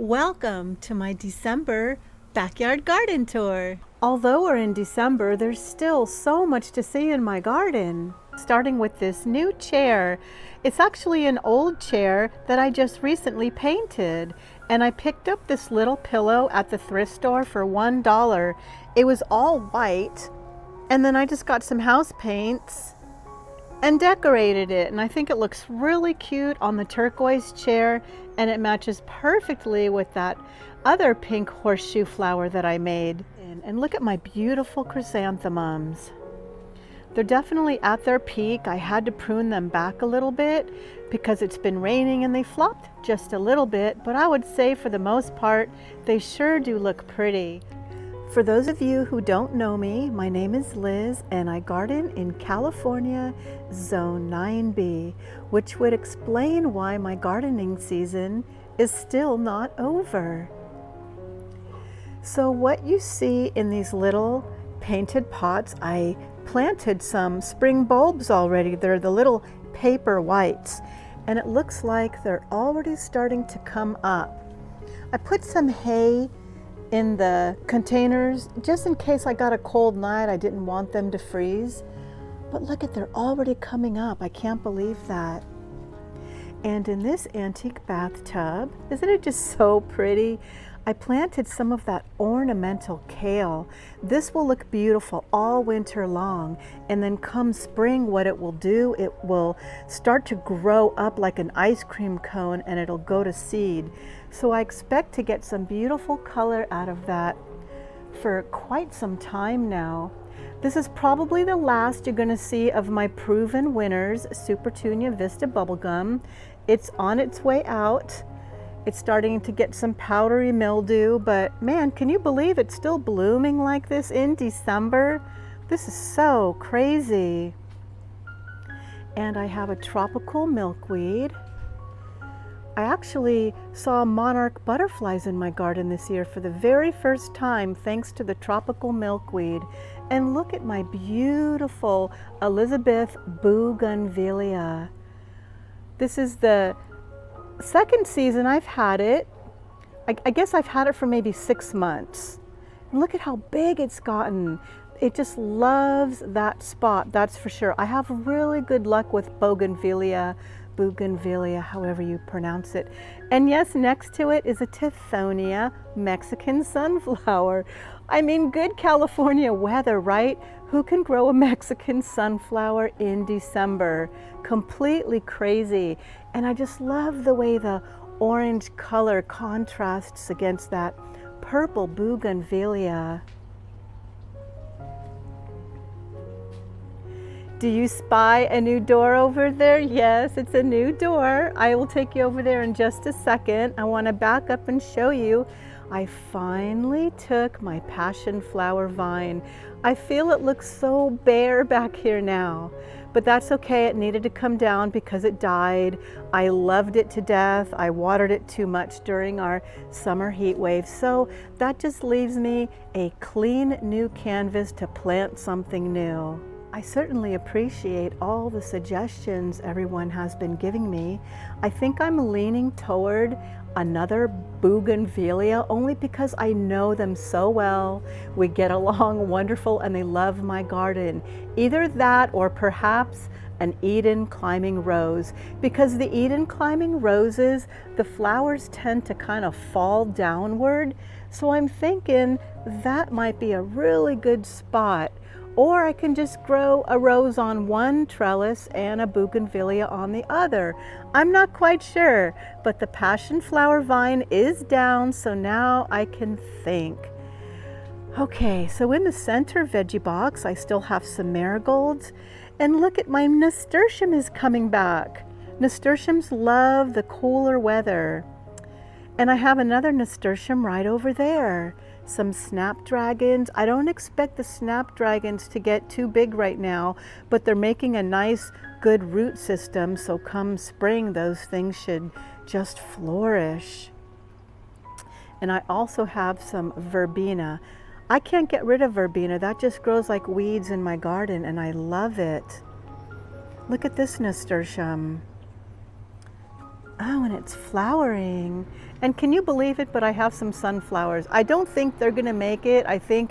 Welcome to my December backyard garden tour. Although we're in December, there's still so much to see in my garden. Starting with this new chair. It's actually an old chair that I just recently painted. And I picked up this little pillow at the thrift store for $1. It was all white. And then I just got some house paints and decorated it, and I think it looks really cute on the turquoise chair, and it matches perfectly with that other pink horseshoe flower that I made. And look at my beautiful chrysanthemums. They're definitely at their peak. I had to prune them back a little bit because it's been raining and they flopped just a little bit, but I would say for the most part they sure do look pretty. For those of you who don't know me, my name is Liz and I garden in California, Zone 9B, which would explain why my gardening season is still not over. So what you see in these little painted pots, I planted some spring bulbs already. They're the little paper whites, and it looks like they're already starting to come up. I put some hay in the containers just in case I got a cold night. I didn't want them to freeze, but look at, they're already coming up. I can't believe that. And in this antique bathtub, isn't it just so pretty? I planted some of that ornamental kale. This will look beautiful all winter long, and then come spring, what it will do, it will start to grow up like an ice cream cone and it'll go to seed. So I expect to get some beautiful color out of that for quite some time now. This is probably the last you're going to see of my proven winners, Supertunia Vista Bubblegum. It's on its way out. It's starting to get some powdery mildew, but man, can you believe it's still blooming like this in December? This is so crazy. And I have a tropical milkweed. I actually saw monarch butterflies in my garden this year for the very first time thanks to the tropical milkweed. And look at my beautiful Elizabeth bougainvillea. This is the second season I've had it. I guess I've had it for maybe 6 months. And look at how big it's gotten. It just loves that spot, that's for sure. I have really good luck with bougainvillea, however you pronounce it. And yes, next to it is a Tithonia Mexican sunflower. I mean, good California weather, right? Who can grow a Mexican sunflower in December? Completely crazy. And I just love the way the orange color contrasts against that purple bougainvillea. Do you spy a new door over there? Yes, it's a new door. I will take you over there in just a second. I want to back up and show you. I finally took my passion flower vine. I feel it looks so bare back here now, but that's okay. It needed to come down because it died. I loved it to death. I watered it too much during our summer heat wave. So that just leaves me a clean new canvas to plant something new. I certainly appreciate all the suggestions everyone has been giving me. I think I'm leaning toward another bougainvillea only because I know them so well. We get along wonderful and they love my garden. Either that or perhaps an Eden climbing rose, because the Eden climbing roses, the flowers tend to kind of fall downward. So I'm thinking that might be a really good spot. Or I can just grow a rose on one trellis and a bougainvillea on the other. I'm not quite sure, but the passion flower vine is down, so now I can think. Okay, so in the center veggie box, I still have some marigolds. And look at, my nasturtium is coming back. Nasturtiums love the cooler weather. And I have another nasturtium right over there. Some snapdragons. I don't expect the snapdragons to get too big right now, but they're making a nice, good root system. So come spring, those things should just flourish. And I also have some verbena. I can't get rid of verbena. That just grows like weeds in my garden, and I love it. Look at this nasturtium. Oh, and it's flowering. And can you believe it, but I have some sunflowers. I don't think they're gonna make it. I think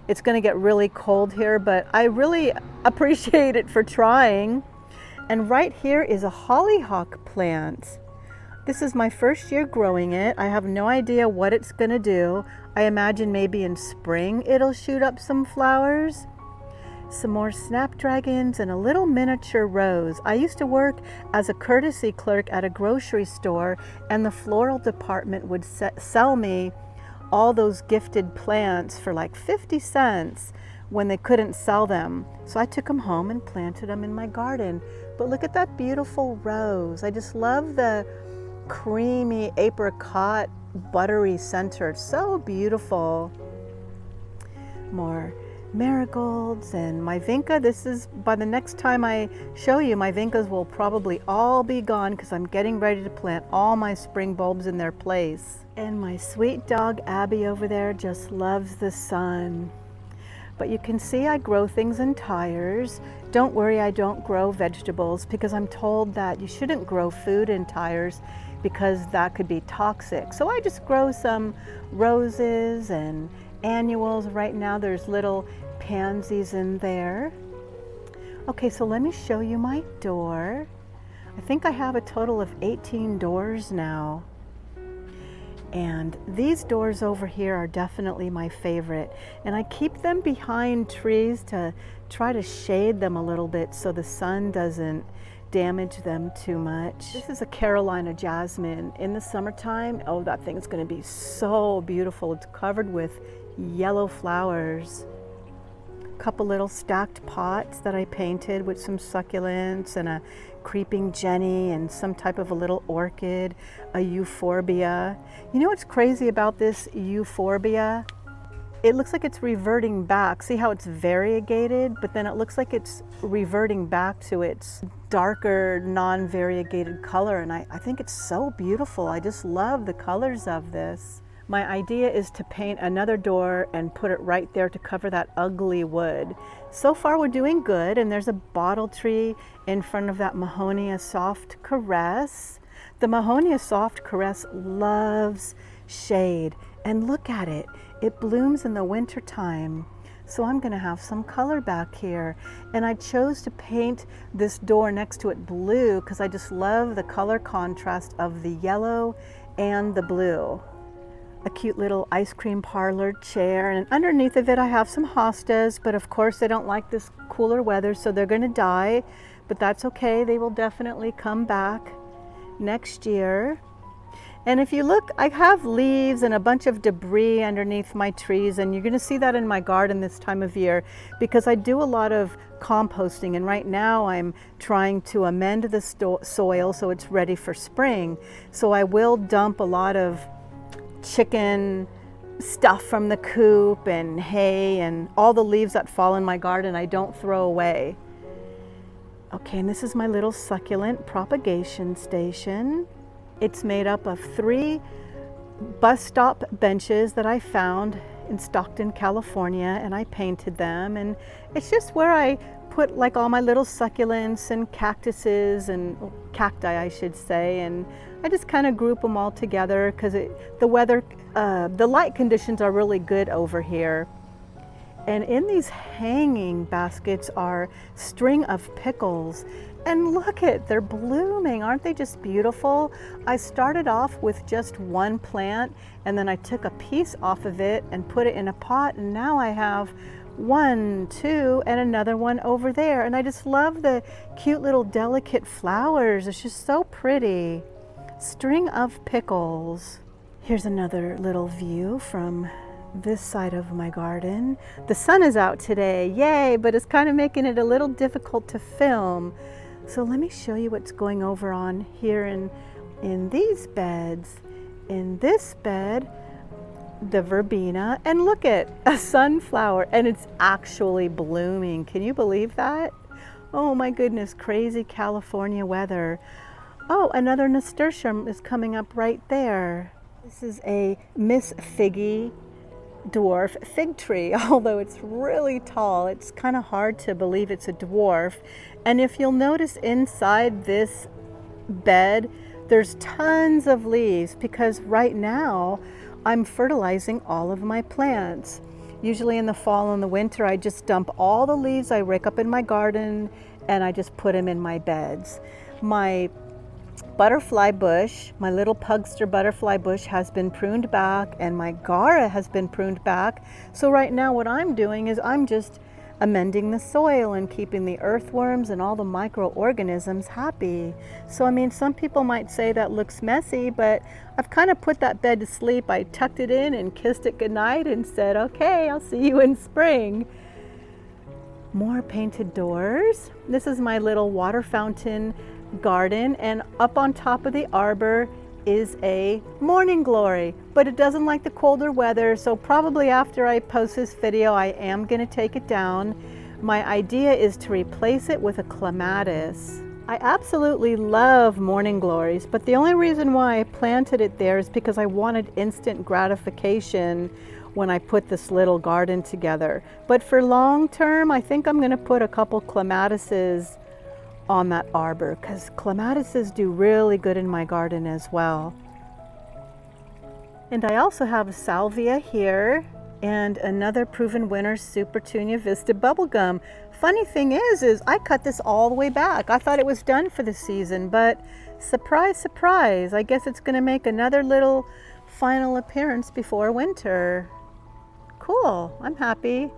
it's gonna get really cold here, but I really appreciate it for trying. And right here is a hollyhock plant. This is my first year growing it. I have no idea what it's gonna do. I imagine maybe in spring it'll shoot up some flowers. Some more snapdragons and a little miniature rose. I used to work as a courtesy clerk at a grocery store, and the floral department would sell me all those gifted plants for like 50 cents when they couldn't sell them. So I took them home and planted them in my garden. But look at that beautiful rose. I just love the creamy apricot buttery center. It's so beautiful. More marigolds and my vinca. This is, by the next time I show you, my vincas will probably all be gone because I'm getting ready to plant all my spring bulbs in their place. And my sweet dog Abby over there just loves the sun. But you can see I grow things in tires. Don't worry, I don't grow vegetables because I'm told that you shouldn't grow food in tires because that could be toxic. So I just grow some roses and annuals. Right now there's little pansies in there. Okay, so let me show you my door. I think I have a total of 18 doors now. And these doors over here are definitely my favorite. And I keep them behind trees to try to shade them a little bit so the sun doesn't damage them too much. This is a Carolina jasmine. In the summertime, oh, that thing's gonna be so beautiful. It's covered with yellow flowers. A couple little stacked pots that I painted with some succulents and a creeping jenny and some type of a little orchid, a euphorbia. You know what's crazy about this euphorbia? It looks like it's reverting back. See how it's variegated, but then it looks like it's reverting back to its darker, non-variegated color. And I think it's so beautiful. I just love the colors of this. My idea is to paint another door and put it right there to cover that ugly wood. So far we're doing good, and there's a bottle tree in front of that Mahonia Soft Caress. The Mahonia Soft Caress loves shade, and look at it. It blooms in the winter time. So I'm gonna have some color back here. And I chose to paint this door next to it blue because I just love the color contrast of the yellow and the blue. A cute little ice cream parlor chair, and underneath of it I have some hostas, but of course they don't like this cooler weather, so they're gonna die, but that's okay. They will definitely come back next year. And if you look, I have leaves and a bunch of debris underneath my trees, and you're gonna see that in my garden this time of year because I do a lot of composting, and right now I'm trying to amend the soil so it's ready for spring. So I will dump a lot of chicken stuff from the coop and hay and all the leaves that fall in my garden I don't throw away. Okay, and this is my little succulent propagation station. It's made up of 3 bus stop benches that I found in Stockton, California, and I painted them, and it's just where I put like all my little succulents and cactuses and cacti I should say, and I just kind of group them all together because the weather, the light conditions are really good over here. And in these hanging baskets are string of pickles, and look at, they're blooming. Aren't they just beautiful? I started off with just one plant, and then I took a piece off of it and put it in a pot, and now I have 1, 2, and another one over there. And I just love the cute little delicate flowers. It's just so pretty. String of pickles. Here's another little view from this side of my garden. The sun is out today, yay, but it's kind of making it a little difficult to film. So let me show you what's going over on here in these beds. In this bed, the verbena, and look at a sunflower, and it's actually blooming. Can you believe that? Oh my goodness, crazy California weather. Oh, another nasturtium is coming up right there. This is a Miss Figgy dwarf fig tree, although it's really tall. It's kind of hard to believe it's a dwarf. And if you'll notice inside this bed, There's tons of leaves because right now I'm fertilizing all of my plants. Usually in the fall and the winter, I just dump all the leaves I rake up in my garden and I just put them in my beds. My butterfly bush, my little pugster butterfly bush has been pruned back, and my gara has been pruned back. So right now what I'm doing is I'm just amending the soil and keeping the earthworms and all the microorganisms happy. So I mean, some people might say that looks messy, but I've kind of put that bed to sleep. I tucked it in and kissed it goodnight and said, okay, I'll see you in spring. More painted doors. This is my little water fountain garden, and up on top of the arbor is a morning glory, but it doesn't like the colder weather, so probably after I post this video I am going to take it down. My idea is to replace it with a clematis. I absolutely love morning glories, but the only reason why I planted it there is because I wanted instant gratification when I put this little garden together. But for long term, I think I'm going to put a couple clematises on that arbor, because clematises do really good in my garden as well. And I also have a salvia here and another proven winner Super Tunia Vista bubblegum. Funny thing is I cut this all the way back. I thought it was done for the season, but surprise, surprise, I guess it's going to make another little final appearance before winter. Cool, I'm happy.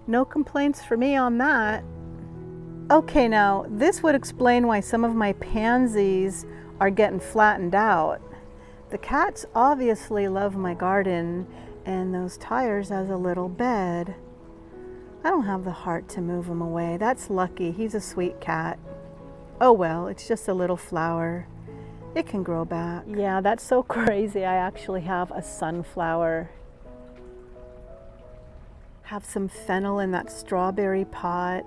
No complaints for me on that. Okay, now this would explain why some of my pansies are getting flattened out. The cats obviously love my garden and those tires as a little bed. I don't have the heart to move him away. That's Lucky. He's a sweet cat. Oh well, it's just a little flower. It can grow back. Yeah, that's so crazy. I actually have a sunflower. Have some fennel in that strawberry pot.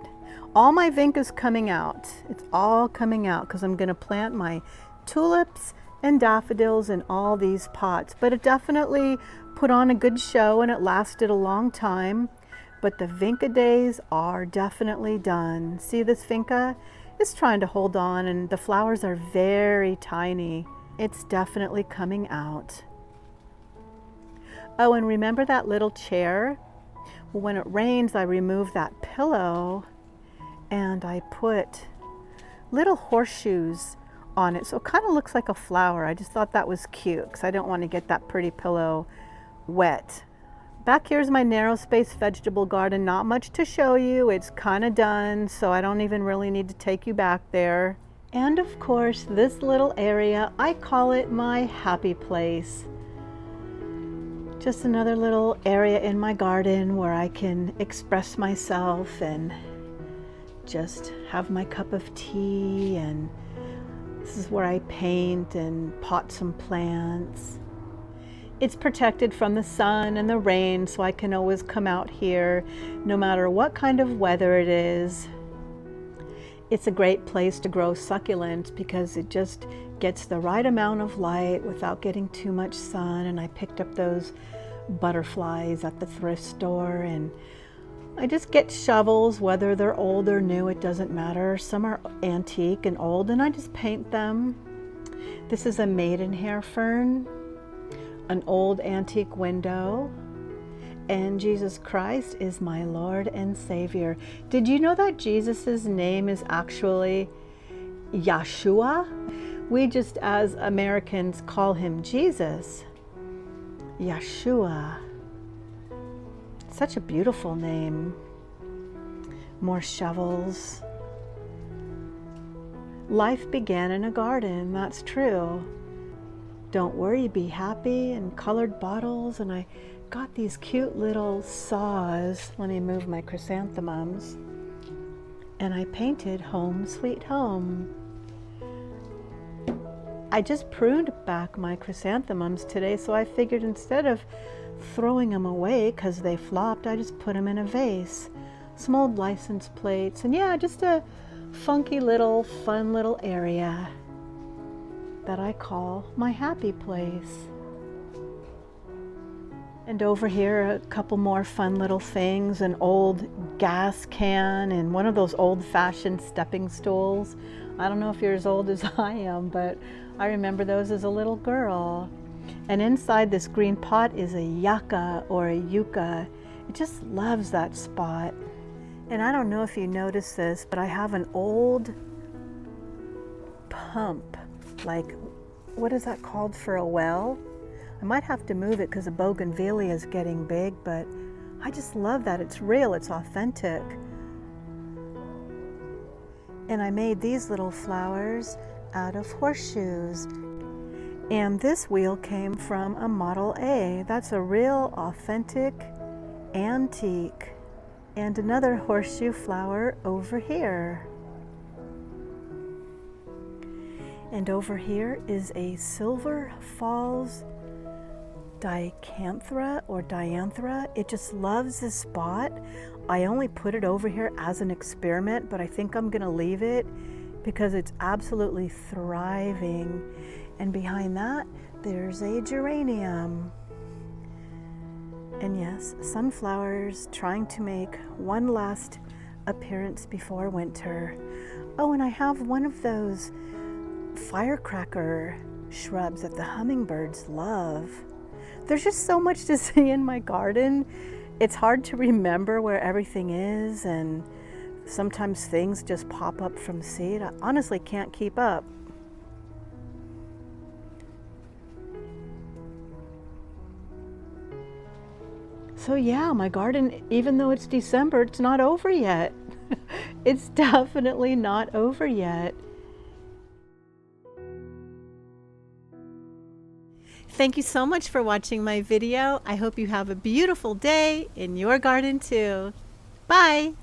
All my vinca's coming out. It's all coming out because I'm going to plant my tulips and daffodils in all these pots. But it definitely put on a good show and it lasted a long time. But the vinca days are definitely done. See this vinca? It's trying to hold on and the flowers are very tiny. It's definitely coming out. Oh, and remember that little chair? Well, when it rains, I remove that pillow and I put little horseshoes on it. So it kind of looks like a flower. I just thought that was cute because I don't want to get that pretty pillow wet. Back here's my narrow space vegetable garden. Not much to show you. It's kind of done, so I don't even really need to take you back there. And of course, this little area, I call it my happy place. Just another little area in my garden where I can express myself and just have my cup of tea, and this is where I paint and pot some plants. It's protected from the sun and the rain, so I can always come out here no matter what kind of weather it is. It's a great place to grow succulent because it just gets the right amount of light without getting too much sun. And I picked up those butterflies at the thrift store, and I just get shovels, whether they're old or new, it doesn't matter. Some are antique and old, and I just paint them. This is a maidenhair fern, an old antique window, and Jesus Christ is my Lord and Savior. Did you know that Jesus's name is actually Yeshua? We just as Americans call him Jesus. Yeshua. Such a beautiful name. More shovels. Life began in a garden, that's true. Don't worry, be happy, and colored bottles, and I got these cute little saws. Let me move my chrysanthemums. And I painted Home Sweet Home. I just pruned back my chrysanthemums today, so I figured instead of throwing them away because they flopped, I just put them in a vase. Some old license plates, and yeah, just a funky little, fun little area that I call my happy place. And over here, a couple more fun little things, an old gas can and one of those old-fashioned stepping stools. I don't know if you're as old as I am, but I remember those as a little girl. And inside this green pot is a yucca or a yucca. It just loves that spot. And I don't know if you noticed this, but I have an old pump, like, what is that called for a well? I might have to move it because the bougainvillea is getting big, but I just love that. It's real, it's authentic. And I made these little flowers out of horseshoes. And this wheel came from a Model A. That's a real authentic antique. And another horseshoe flower over here. And over here is a Silver Falls dicanthera or dianthera. It just loves this spot. I only put it over here as an experiment, but I think I'm gonna leave it because it's absolutely thriving. And behind that, there's a geranium. And yes, sunflowers trying to make one last appearance before winter. Oh, and I have one of those firecracker shrubs that the hummingbirds love. There's just so much to see in my garden. It's hard to remember where everything is, and sometimes things just pop up from seed. I honestly can't keep up. So yeah, my garden, even though it's December, it's not over yet. It's definitely not over yet. Thank you so much for watching my video. I hope you have a beautiful day in your garden too. Bye.